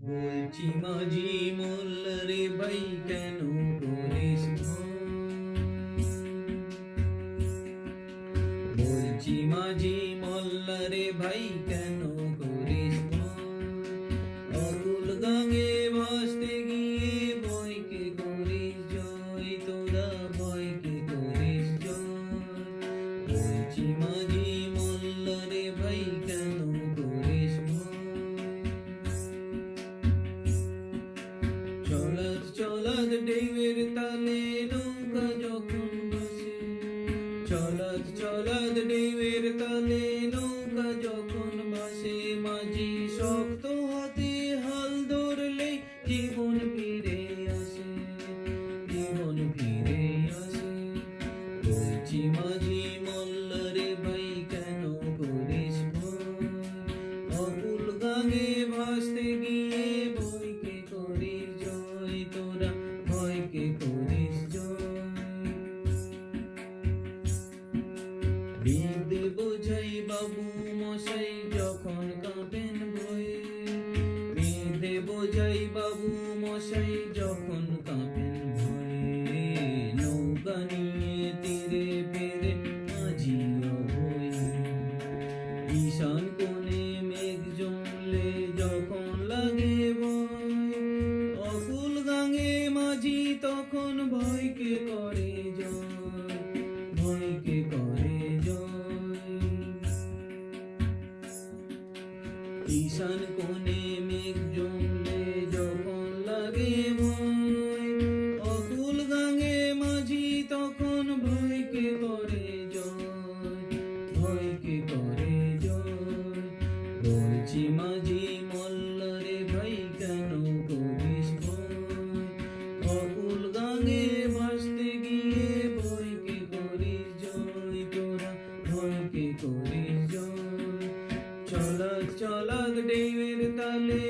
বলছি মাঝি মোল্লা রে ভাই কেন করিস ভয়? বলছি মাঝি মোল্লা রে ভাই কেন করিস ভয়? অকুল গাঙে ভাসতে গিয়ে ভয়কে করিস জয়, তোরা ভয়কে করিস জয়। বলছি মাঝি মোল্লা রে ভাই কেন করিস ভয়? চলাত চলাত ঢেউয়ের তালে নৌকা যখন ভাসে, চলাত চলাত ঢেউয়ের তালে নৌকা যখন ভাসে, মাঝি শক্ত হাতে হাল ধরলে জীবন ফিরে আসে, জীবন ফিরে আসে। বলছি মাঝি মোল্লা রে ভাই কেন করিস ভয়? অকুল গাঙে ভাসতে গিয়ে ভয়কে করিস জয়, তোরা ভয়কে করিস জয়। বিদ্যে বোঝাই বাবু মশাই যখন কাঁপেন ভয়ে, বিদ্যে বোঝাই বাবু মশাই যখন কাঁপেন ভয়ে, নৌকা নিয়ে তীরে ফেরে মাঝি অভয়ে। ঈশান কোণে মেঘ জমলে যখন লাগে ভয়, অকুল গাঙে মাঝি তখন ভয়কে করে জয়, ভয়কে করে জয়। ঈশান কোণে মেঘ জমলে যখন লাগে ভয়, অকুল গাঙে মাঝি তখন ভয়কে করে জয়, ভয়কে করে জয়। বলছি মাঝি মোল্লা রে ভাই কেন করিস ভয়? অকুল গাঙে ভাসতে গিয়ে ভয়কে করিস জয়, তোরা ভয়কে করিস জয়। চলাত চলাত ঢেউয়ের তালে